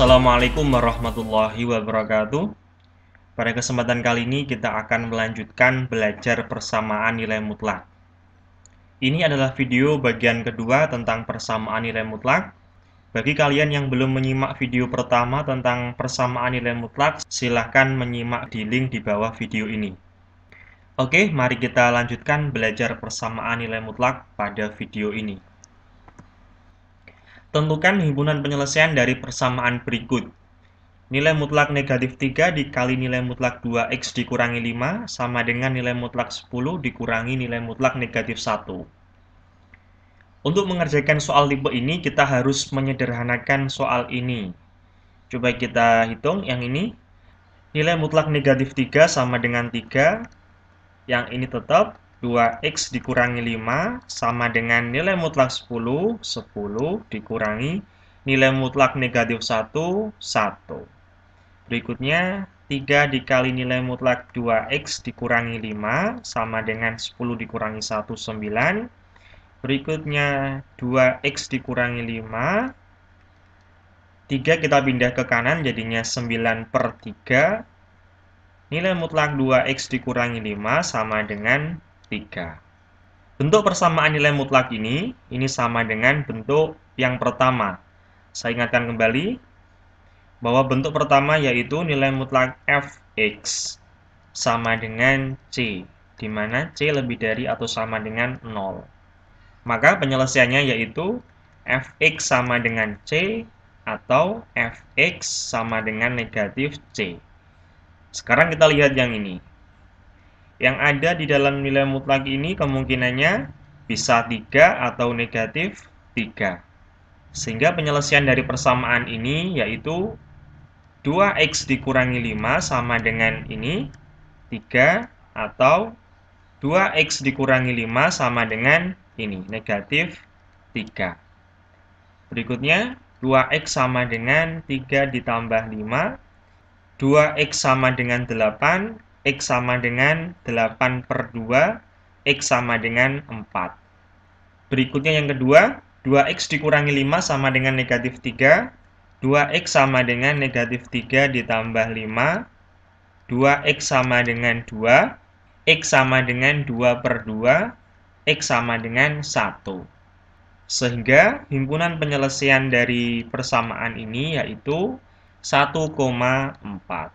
Assalamualaikum warahmatullahi wabarakatuh. Pada kesempatan kali ini kita akan melanjutkan belajar persamaan nilai mutlak. Ini adalah video bagian kedua tentang persamaan nilai mutlak. Bagi kalian yang belum menyimak video pertama tentang persamaan nilai mutlak, silahkan menyimak di link di bawah video ini. Oke, mari kita lanjutkan belajar persamaan nilai mutlak pada video ini. Tentukan himpunan penyelesaian dari persamaan berikut. Nilai mutlak negatif 3 dikali nilai mutlak 2x dikurangi 5 sama dengan nilai mutlak 10 dikurangi nilai mutlak negatif 1. Untuk mengerjakan soal tipe ini, kita harus menyederhanakan soal ini. Coba kita hitung yang ini. Nilai mutlak negatif 3 sama dengan 3. Yang ini tetap 2x dikurangi 5 sama dengan nilai mutlak 10. 10 dikurangi nilai mutlak negatif 1. 1. Berikutnya, 3 dikali nilai mutlak 2x dikurangi 5 sama dengan 10 dikurangi 1, 9. Berikutnya, 2x dikurangi 5. 3 kita pindah ke kanan, jadinya 9/3. Nilai mutlak 2x dikurangi 5 sama dengan 3. Bentuk persamaan nilai mutlak ini sama dengan bentuk yang pertama. Saya ingatkan kembali, bahwa bentuk pertama yaitu nilai mutlak fx sama dengan c, di mana c lebih dari atau sama dengan 0. Maka penyelesaiannya yaitu fx sama dengan c atau fx sama dengan negatif c. Sekarang kita lihat yang ini. Yang ada di dalam nilai mutlak ini kemungkinannya bisa 3 atau negatif 3. Sehingga penyelesaian dari persamaan ini yaitu 2x dikurangi 5 sama dengan ini 3 atau 2x dikurangi 5 sama dengan ini negatif 3. Berikutnya 2x sama dengan 3 ditambah 5. 2x sama dengan 8. X sama dengan 8/2. X sama dengan 4. Berikutnya yang kedua, 2x dikurangi 5 sama dengan negatif 3. 2x sama dengan negatif 3 ditambah 5. 2x sama dengan 2. X sama dengan 2/2. X sama dengan 1. Sehingga himpunan penyelesaian dari persamaan ini yaitu 1,4.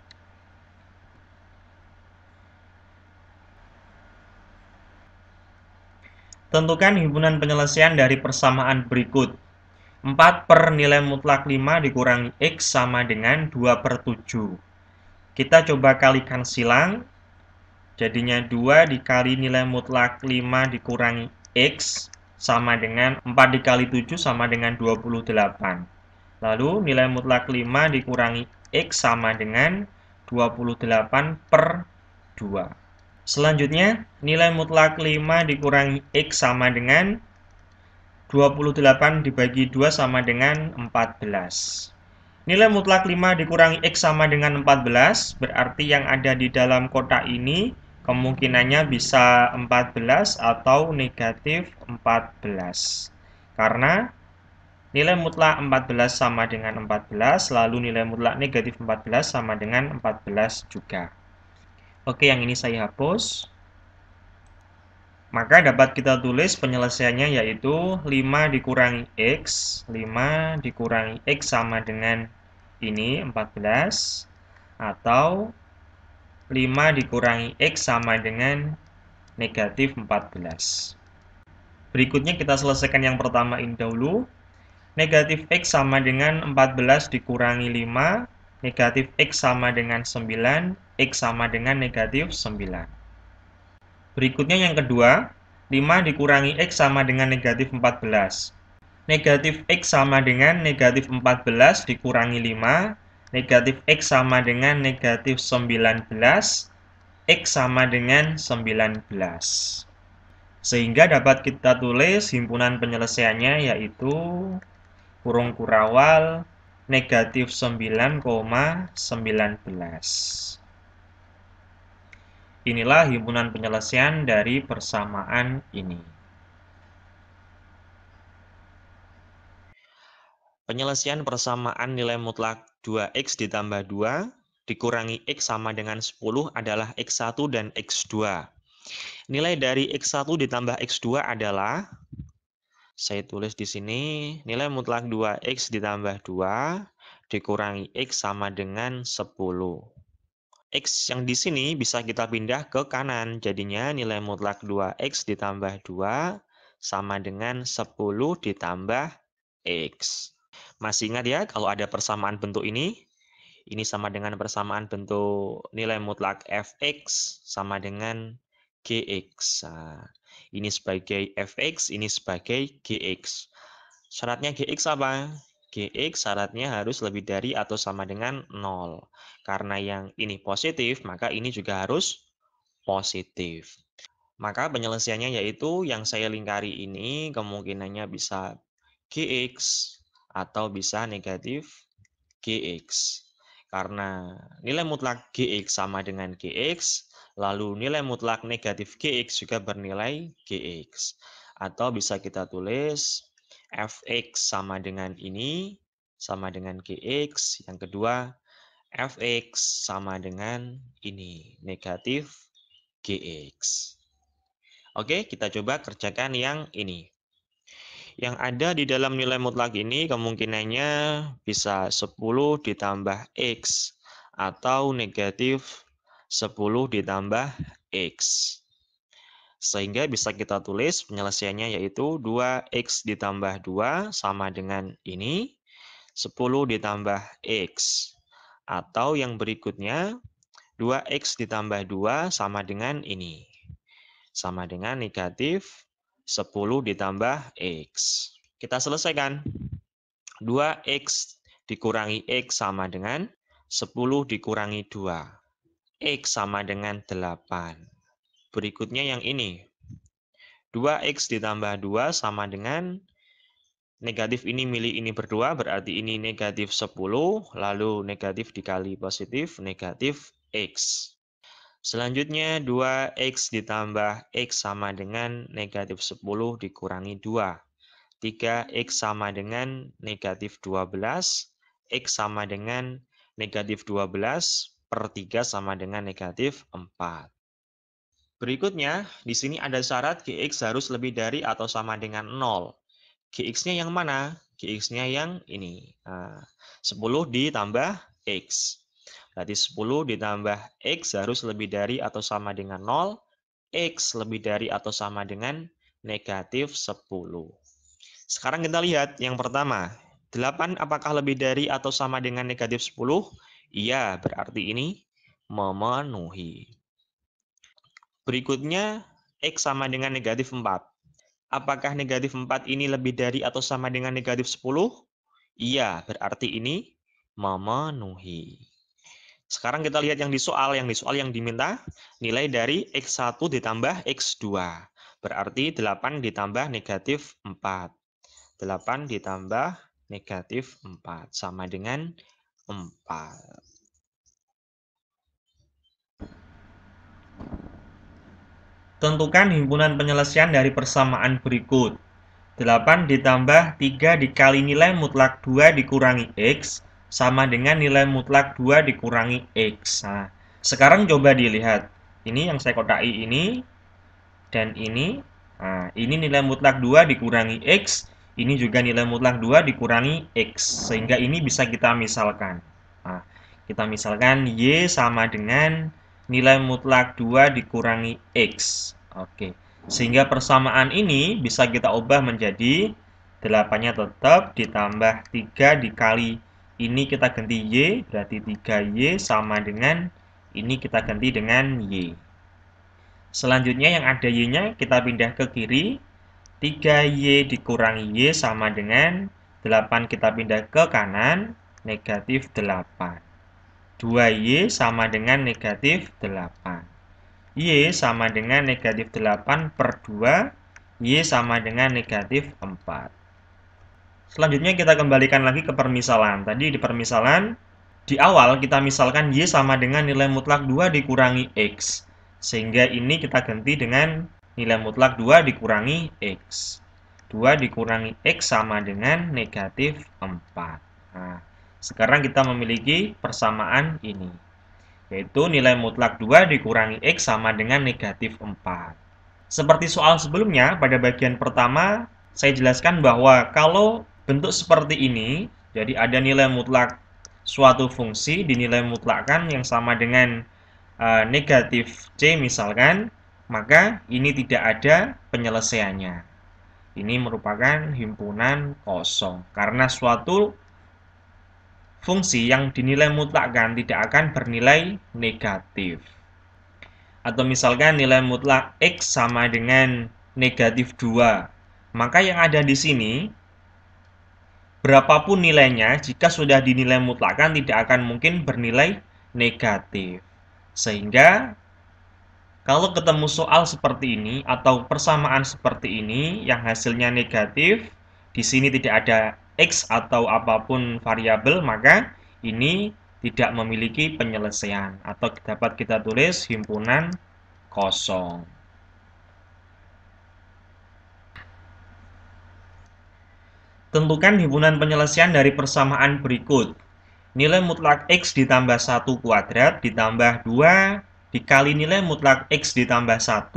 Tentukan himpunan penyelesaian dari persamaan berikut. 4 per nilai mutlak 5 dikurangi x sama dengan 2/7. Kita coba kalikan silang. Jadinya 2 dikali nilai mutlak 5 dikurangi x sama dengan 4 dikali 7 sama dengan 28. Lalu nilai mutlak 5 dikurangi x sama dengan 28/2. Selanjutnya, nilai mutlak 5 dikurangi x sama dengan 28 dibagi 2 sama dengan 14. Nilai mutlak 5 dikurangi x sama dengan 14, berarti yang ada di dalam kotak ini kemungkinannya bisa 14 atau negatif 14. Karena nilai mutlak 14 sama dengan 14, lalu nilai mutlak negatif 14 sama dengan 14 juga. Oke, yang ini saya hapus. Maka dapat kita tulis penyelesaiannya yaitu 5 dikurangi x. 5 dikurangi x sama dengan ini 14. Atau 5 dikurangi x sama dengan negatif 14. Berikutnya kita selesaikan yang pertama ini dahulu. Negatif x sama dengan 14 dikurangi 5. Negatif x sama dengan 9. X sama dengan negatif 9. Berikutnya yang kedua, 5 dikurangi x sama dengan negatif 14. Negatif x sama dengan negatif 14 dikurangi 5. Negatif x sama dengan negatif 19. X sama dengan 19. Sehingga dapat kita tulis himpunan penyelesaiannya yaitu kurung kurawal negatif 9,19. Inilah himpunan penyelesaian dari persamaan ini. Penyelesaian persamaan nilai mutlak 2x ditambah 2 dikurangi x sama dengan 10 adalah x1 dan x2. Nilai dari x1 ditambah x2 adalah, saya tulis di sini, nilai mutlak 2x ditambah 2 dikurangi x sama dengan 10. X yang di sini bisa kita pindah ke kanan, jadinya nilai mutlak 2x ditambah 2 sama dengan 10 ditambah x. Masih ingat ya kalau ada persamaan bentuk ini? Ini sama dengan persamaan bentuk nilai mutlak fx sama dengan gx. Nah, ini sebagai fx, ini sebagai gx. Syaratnya gx apa? Gx syaratnya harus lebih dari atau sama dengan 0. Karena yang ini positif, maka ini juga harus positif. Maka penyelesaiannya yaitu yang saya lingkari ini kemungkinannya bisa gx atau bisa negatif gx. Karena nilai mutlak gx sama dengan gx, lalu nilai mutlak negatif gx juga bernilai gx. Atau bisa kita tulis fx sama dengan ini, sama dengan gx. Yang kedua, fx sama dengan ini, negatif gx. Oke, kita coba kerjakan yang ini. Yang ada di dalam nilai mutlak ini kemungkinannya bisa 10 ditambah x atau negatif 10 ditambah x. Sehingga bisa kita tulis penyelesaiannya yaitu 2x ditambah 2 sama dengan ini, 10 ditambah x. Atau yang berikutnya, 2x ditambah 2 sama dengan ini. Sama dengan negatif 10 ditambah x. Kita selesaikan. 2x dikurangi x sama dengan 10 dikurangi 2. X sama dengan 8. Berikutnya yang ini. 2x ditambah 2 sama dengan negatif ini milih ini berdua, berarti ini negatif 10, lalu negatif dikali positif, negatif x. Selanjutnya 2x ditambah x sama dengan negatif 10 dikurangi 2. 3x sama dengan negatif 12. X sama dengan negatif 12 per 3 sama dengan negatif 4. Berikutnya, di sini ada syarat gx harus lebih dari atau sama dengan 0. Gx-nya yang mana? Gx-nya yang ini. Nah, 10 ditambah x. Berarti 10 ditambah x harus lebih dari atau sama dengan 0. X lebih dari atau sama dengan negatif 10. Sekarang kita lihat yang pertama. 8 apakah lebih dari atau sama dengan negatif 10? Iya, berarti ini memenuhi. Berikutnya, x sama dengan negatif 4. Apakah negatif 4 ini lebih dari atau sama dengan negatif 10? Iya, berarti ini memenuhi. Sekarang kita lihat yang di soal. Yang di soal yang diminta nilai dari x1 ditambah x2. Berarti 8 ditambah negatif 4. 8 ditambah negatif 4. Sama dengan 4. Tentukan himpunan penyelesaian dari persamaan berikut. 8 ditambah 3 dikali nilai mutlak 2 dikurangi x sama dengan nilai mutlak 2 dikurangi x. Nah, sekarang coba dilihat. Ini yang saya kotai ini dan ini. Nah, ini nilai mutlak 2 dikurangi x. Ini juga nilai mutlak 2 dikurangi x. Sehingga ini bisa kita misalkan. Nah, kita misalkan y sama dengan nilai mutlak 2 dikurangi x. Oke. Sehingga persamaan ini bisa kita ubah menjadi 8-nya tetap ditambah 3 dikali ini kita ganti y, berarti 3y sama dengan ini kita ganti dengan y. Selanjutnya yang ada y-nya kita pindah ke kiri. 3y dikurangi y sama dengan 8 kita pindah ke kanan, negatif 8. 2y sama dengan negatif 8. Y sama dengan negatif 8 per 2. Y sama dengan negatif 4. Selanjutnya kita kembalikan lagi ke permisalan. Tadi di permisalan, di awal kita misalkan Y sama dengan nilai mutlak 2 dikurangi X. Sehingga ini kita ganti dengan nilai mutlak 2 dikurangi X. 2 dikurangi X sama dengan negatif 4. Nah, sekarang kita memiliki persamaan ini, yaitu nilai mutlak 2 dikurangi X sama dengan negatif 4. Seperti soal sebelumnya, pada bagian pertama, saya jelaskan bahwa kalau bentuk seperti ini, jadi ada nilai mutlak suatu fungsi dinilai mutlakkan yang sama dengan negatif C misalkan, maka ini tidak ada penyelesaiannya. Ini merupakan himpunan kosong, karena suatu fungsi yang dinilai mutlakkan tidak akan bernilai negatif. Atau misalkan nilai mutlak X sama dengan negatif 2, maka yang ada di sini, berapapun nilainya, jika sudah dinilai mutlakkan tidak akan mungkin bernilai negatif. Sehingga kalau ketemu soal seperti ini atau persamaan seperti ini yang hasilnya negatif, di sini tidak ada X atau apapun variabel, maka ini tidak memiliki penyelesaian atau dapat kita tulis himpunan kosong. Tentukan himpunan penyelesaian dari persamaan berikut. Nilai mutlak X ditambah 1 kuadrat ditambah 2 dikali nilai mutlak X ditambah 1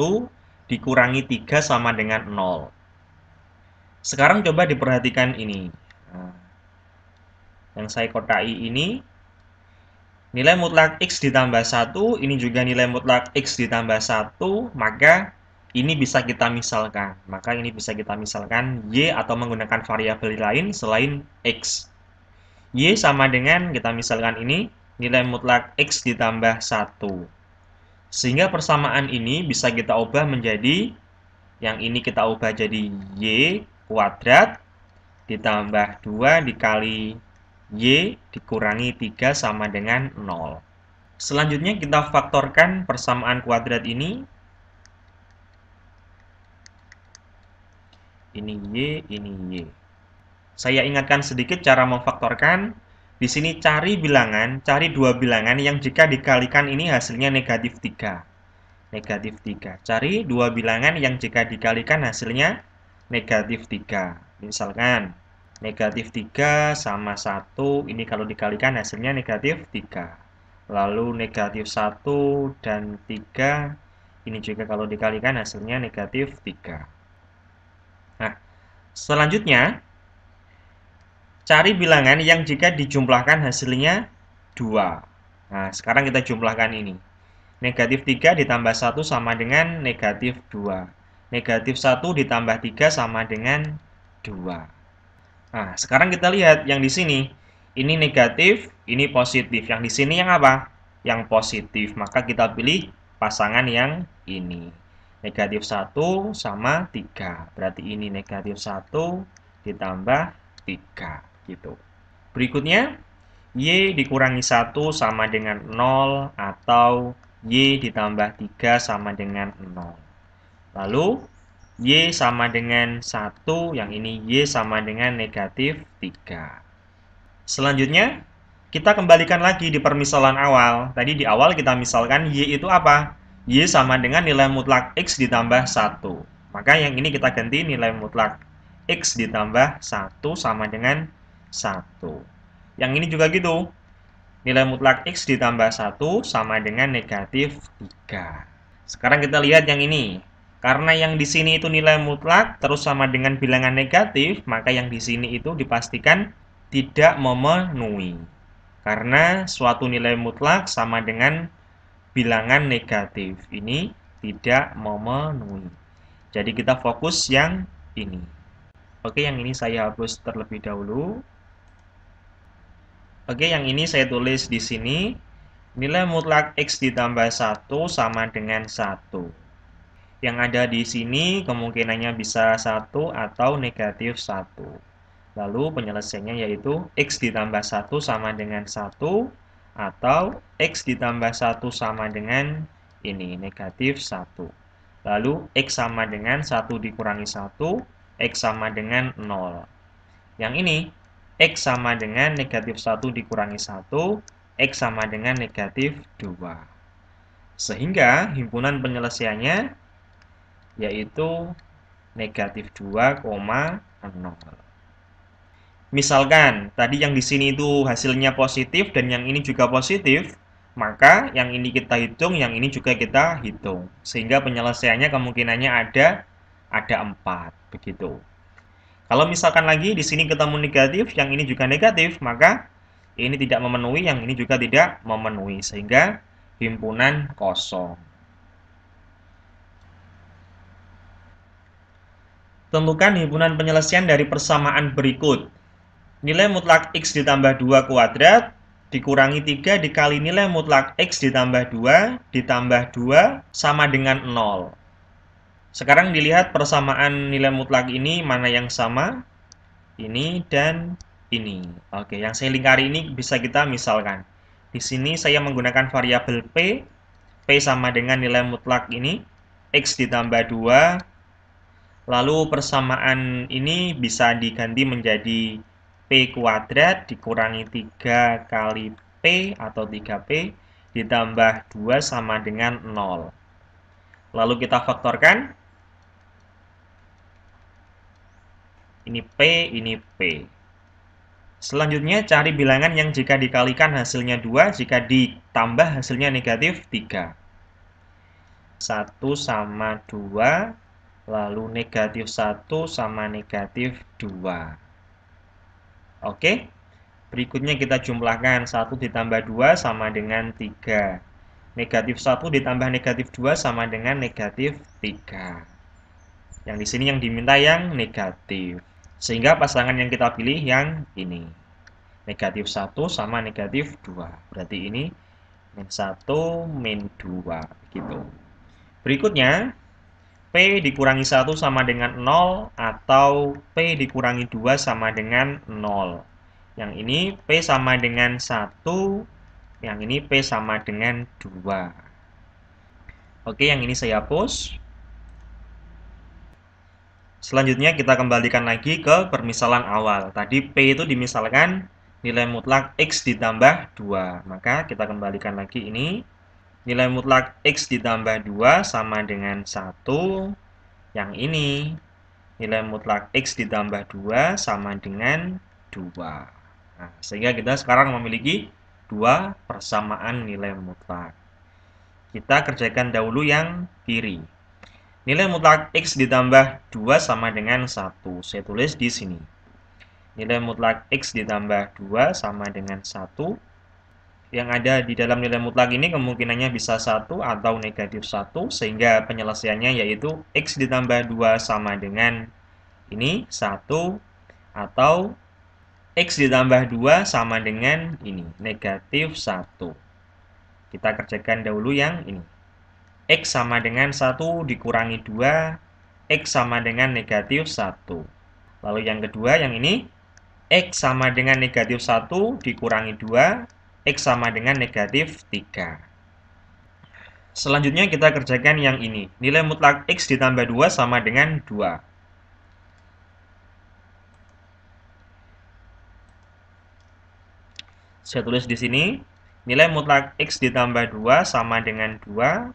dikurangi 3 sama dengan 0. Sekarang coba diperhatikan ini. Nah, yang saya kotai ini, nilai mutlak X ditambah 1, ini juga nilai mutlak X ditambah 1, maka ini bisa kita misalkan. Maka ini bisa kita misalkan Y atau menggunakan variabel lain selain X. Y sama dengan, kita misalkan ini, nilai mutlak X ditambah 1. Sehingga persamaan ini bisa kita ubah menjadi, yang ini kita ubah jadi Y kuadrat ditambah 2 dikali Y dikurangi 3 sama dengan 0. Selanjutnya kita faktorkan persamaan kuadrat ini. Ini Y, ini Y. Saya ingatkan sedikit cara memfaktorkan. Di sini cari dua bilangan yang jika dikalikan ini hasilnya negatif 3. Negatif 3. Cari dua bilangan yang jika dikalikan hasilnya negatif 3. Misalkan, negatif 3 sama 1, ini kalau dikalikan hasilnya negatif 3. Lalu negatif 1 dan 3, ini juga kalau dikalikan hasilnya negatif 3. Nah, selanjutnya, cari bilangan yang jika dijumlahkan hasilnya 2. Nah, sekarang kita jumlahkan ini. Negatif 3 ditambah 1 sama dengan negatif 2. Negatif 1 ditambah 3 sama dengan 2. Nah, sekarang kita lihat yang di sini. Ini negatif, ini positif. Yang di sini yang apa? Yang positif. Maka kita pilih pasangan yang ini. Negatif 1 sama 3. Berarti ini negatif 1 ditambah 3. Gitu. Berikutnya, Y dikurangi 1 sama dengan 0 atau Y ditambah 3 sama dengan 0. Lalu, Y sama dengan 1, yang ini Y sama dengan negatif 3. Selanjutnya, kita kembalikan lagi di permisalan awal. Tadi di awal kita misalkan Y itu apa? Y sama dengan nilai mutlak X ditambah 1. Maka yang ini kita ganti nilai mutlak X ditambah 1 sama dengan 1. Yang ini juga gitu. Nilai mutlak X ditambah 1 sama dengan negatif 3. Sekarang kita lihat yang ini. Karena yang di sini itu nilai mutlak terus sama dengan bilangan negatif, maka yang di sini itu dipastikan tidak memenuhi. Karena suatu nilai mutlak sama dengan bilangan negatif. Ini tidak memenuhi. Jadi kita fokus yang ini. Oke, yang ini saya hapus terlebih dahulu. Oke, yang ini saya tulis di sini. Nilai mutlak X ditambah 1 sama dengan 1. Yang ada di sini kemungkinannya bisa 1 atau negatif 1. Lalu penyelesaiannya yaitu X ditambah 1 sama dengan 1 atau X ditambah 1 sama dengan ini, negatif 1. Lalu X sama dengan 1 dikurangi 1, X sama dengan 0. Yang ini, X sama dengan negatif 1 dikurangi 1, X sama dengan negatif 2. Sehingga himpunan penyelesaiannya yaitu negatif 2,0. Misalkan tadi yang di sini itu hasilnya positif dan yang ini juga positif, maka yang ini kita hitung, yang ini juga kita hitung. Sehingga penyelesaiannya kemungkinannya ada 4, begitu. Kalau misalkan lagi di sini ketemu negatif, yang ini juga negatif, maka ini tidak memenuhi, yang ini juga tidak memenuhi, sehingga himpunan kosong. Tentukan himpunan penyelesaian dari persamaan berikut. Nilai mutlak X ditambah 2 kuadrat dikurangi 3 dikali nilai mutlak X ditambah 2 ditambah 2 sama dengan 0. Sekarang dilihat persamaan nilai mutlak ini mana yang sama. Ini dan ini. Oke, yang saya lingkari ini bisa kita misalkan. Di sini saya menggunakan variabel P. P sama dengan nilai mutlak ini. X ditambah 2. Lalu persamaan ini bisa diganti menjadi P kuadrat dikurangi 3 kali P atau 3P ditambah 2 sama dengan 0. Lalu kita faktorkan. Ini P, ini P. Selanjutnya cari bilangan yang jika dikalikan hasilnya 2, jika ditambah hasilnya negatif 3. 1 sama 2, lalu negatif 1 sama negatif 2. Oke, berikutnya kita jumlahkan 1 ditambah 2 sama dengan 3. Negatif 1 ditambah negatif 2 sama dengan negatif 3. Yang di sini yang diminta yang negatif. Sehingga pasangan yang kita pilih yang ini. Negatif 1 sama negatif 2. Berarti ini min 1, min 2. Gitu. Berikutnya, P dikurangi 1 sama dengan 0 atau P dikurangi 2 sama dengan 0. Yang ini P sama dengan 1, yang ini P sama dengan 2. Oke, yang ini saya hapus. Selanjutnya kita kembalikan lagi ke permisalan awal. Tadi P itu dimisalkan nilai mutlak X ditambah 2. Maka kita kembalikan lagi ini. Nilai mutlak X ditambah 2 sama dengan 1. Yang ini, nilai mutlak X ditambah 2 sama dengan 2. Nah, sehingga kita sekarang memiliki 2 persamaan nilai mutlak. Kita kerjakan dahulu yang kiri. Nilai mutlak X ditambah 2 sama dengan 1. Saya tulis di sini. Nilai mutlak X ditambah 2 sama dengan 1. Yang ada di dalam nilai mutlak ini kemungkinannya bisa 1 atau negatif 1, sehingga penyelesaiannya yaitu X ditambah 2 sama dengan ini 1, atau X ditambah 2 sama dengan ini negatif 1. Kita kerjakan dahulu yang ini. X sama dengan 1 dikurangi 2, X sama dengan negatif 1. Lalu yang kedua yang ini, X sama dengan negatif 1 dikurangi 2, X sama dengan negatif 3. Selanjutnya kita kerjakan yang ini. Nilai mutlak X ditambah 2 sama dengan 2. Saya tulis di sini. Nilai mutlak X ditambah 2 sama dengan 2.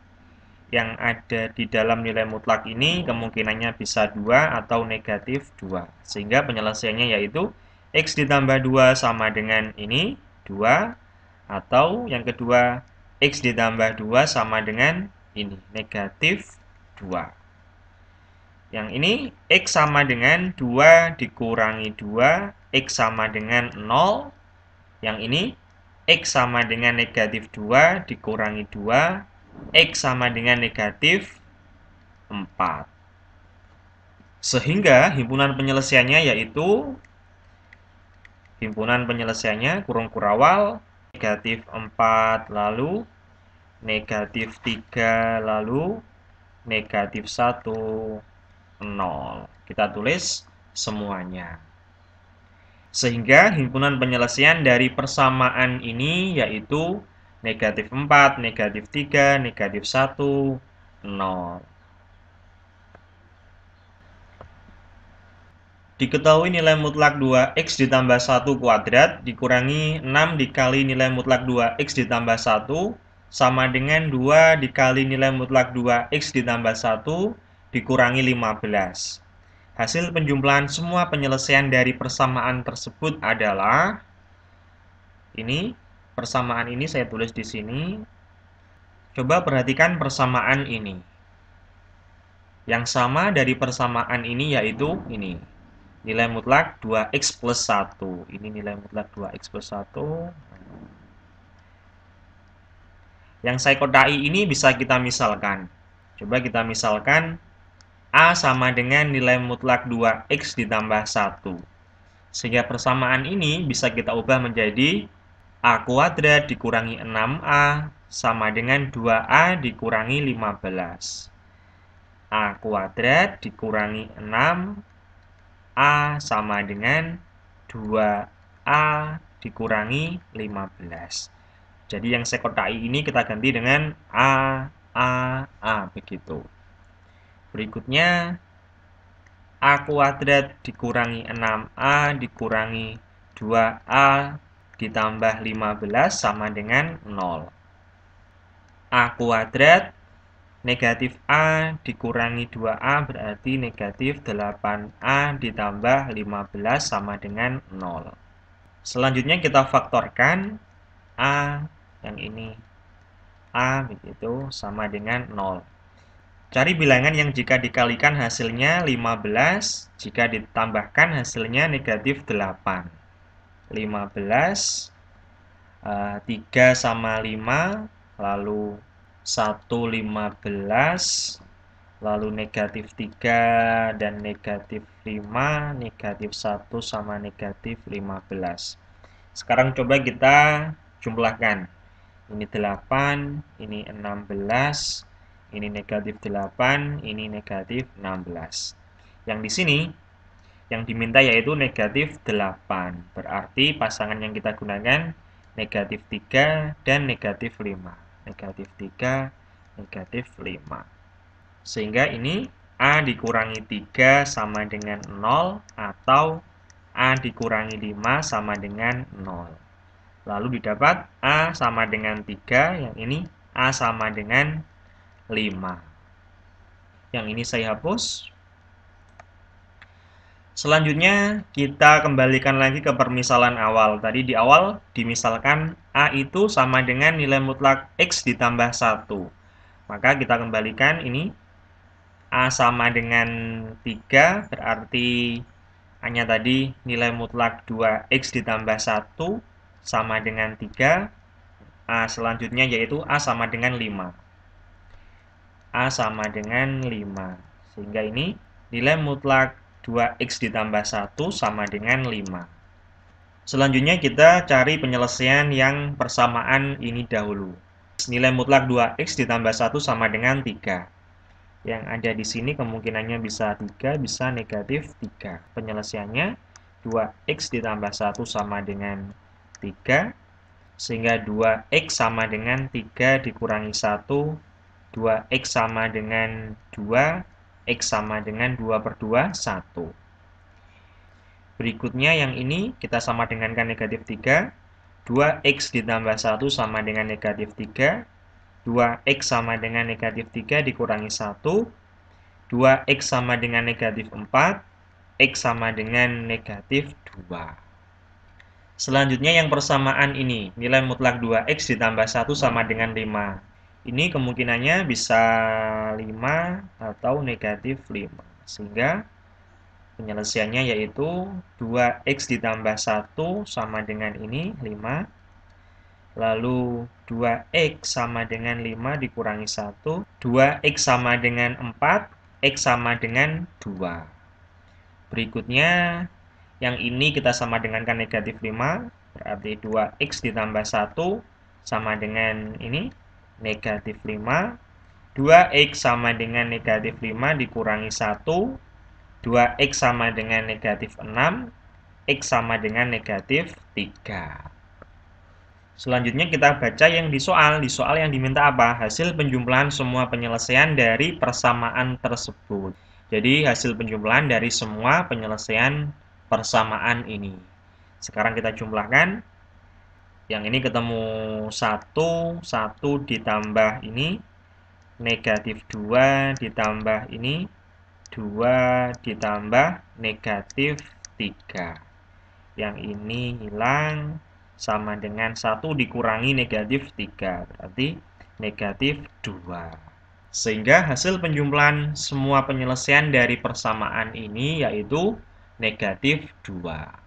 Yang ada di dalam nilai mutlak ini kemungkinannya bisa 2 atau negatif 2. Sehingga penyelesaiannya yaitu X ditambah 2 sama dengan ini 2. Atau yang kedua, X ditambah 2 sama dengan ini, negatif 2. Yang ini, X sama dengan 2 dikurangi 2, X sama dengan 0. Yang ini, X sama dengan negatif 2 dikurangi 2, X sama dengan negatif 4. Sehingga himpunan penyelesaiannya yaitu, himpunan penyelesaiannya kurung kurawal, negatif 4, lalu negatif 3, lalu negatif 1, 0. Kita tulis semuanya. Sehingga himpunan penyelesaian dari persamaan ini yaitu negatif 4, negatif 3, negatif 1, 0. Diketahui nilai mutlak 2x ditambah 1 kuadrat dikurangi 6 dikali nilai mutlak 2x ditambah 1 sama dengan 2 dikali nilai mutlak 2x ditambah 1 dikurangi 15. Hasil penjumlahan semua penyelesaian dari persamaan tersebut adalah ini. Persamaan ini saya tulis di sini. Coba perhatikan persamaan ini. Yang sama dari persamaan ini yaitu ini. Nilai mutlak 2x plus 1. Ini nilai mutlak 2x plus 1. Yang saya kotai ini bisa kita misalkan. Coba kita misalkan A sama dengan nilai mutlak 2x ditambah 1. Sehingga persamaan ini bisa kita ubah menjadi A kuadrat dikurangi 6A sama dengan 2A dikurangi 15. A kuadrat dikurangi 6A sama dengan 2A dikurangi 15. Jadi yang saya kotai ini kita ganti dengan A begitu. Berikutnya A kuadrat dikurangi 6A dikurangi 2A ditambah 15 sama dengan 0. A kuadrat negatif A dikurangi 2A berarti negatif 8A ditambah 15 sama dengan 0. Selanjutnya kita faktorkan A yang ini A begitu sama dengan 0. Cari bilangan yang jika dikalikan hasilnya 15, jika ditambahkan hasilnya negatif 8. 15, 3 sama 5, lalu 1 15, lalu negatif 3 dan negatif 5, negatif 1 sama negatif 15. Sekarang coba kita jumlahkan. Ini 8, ini 16, ini negatif 8, ini negatif 16. Yang di sini yang diminta yaitu negatif 8. Berarti pasangan yang kita gunakan negatif 3 dan negatif 5. Negatif 3, negatif 5. Sehingga ini A dikurangi 3 sama dengan 0 atau A dikurangi 5 sama dengan 0. Lalu didapat A sama dengan 3, yang ini A sama dengan 5. Yang ini saya hapus. Selanjutnya, kita kembalikan lagi ke permisalan awal. Tadi di awal dimisalkan A itu sama dengan nilai mutlak X ditambah 1. Maka kita kembalikan ini. A sama dengan 3, berarti hanya tadi nilai mutlak 2X ditambah 1 sama dengan 3. A selanjutnya yaitu A sama dengan 5. A sama dengan 5. Sehingga ini nilai mutlak 2x ditambah 1 sama dengan 5. Selanjutnya kita cari penyelesaian yang persamaan ini dahulu. Nilai mutlak 2x ditambah 1 sama dengan 3. Yang ada di sini kemungkinannya bisa 3, bisa negatif 3. Penyelesaiannya 2x ditambah 1 sama dengan 3. Sehingga 2x sama dengan 3 dikurangi 1. 2x sama dengan 2. X sama dengan 2 per 2, 1. Berikutnya yang ini kita sama dengankan negatif 3. 2x ditambah 1 sama dengan negatif 3. 2x sama dengan negatif 3 dikurangi 1. 2x sama dengan negatif 4. X sama dengan negatif 2. Selanjutnya yang persamaan ini. Nilai mutlak 2x ditambah 1 sama dengan 5. Ini kemungkinannya bisa 5 atau negatif 5. Sehingga penyelesaiannya yaitu 2x ditambah 1 sama dengan ini, 5. Lalu 2x sama dengan 5 dikurangi 1. 2x sama dengan 4. X sama dengan 2. Berikutnya, yang ini kita sama dengankan negatif 5. Berarti 2x ditambah 1 sama dengan ini, negatif 5. 2x sama dengan negatif 5 dikurangi 1. 2x sama dengan negatif 6. X sama dengan negatif 3. Selanjutnya kita baca yang di soal. Di soal yang diminta apa? Hasil penjumlahan semua penyelesaian dari persamaan tersebut. Jadi hasil penjumlahan dari semua penyelesaian persamaan ini. Sekarang kita jumlahkan. Yang ini ketemu 1 ditambah ini, negatif 2 ditambah ini, 2 ditambah negatif 3. Yang ini hilang, sama dengan 1 dikurangi negatif 3, berarti negatif 2. Sehingga hasil penjumlahan semua penyelesaian dari persamaan ini yaitu negatif 2.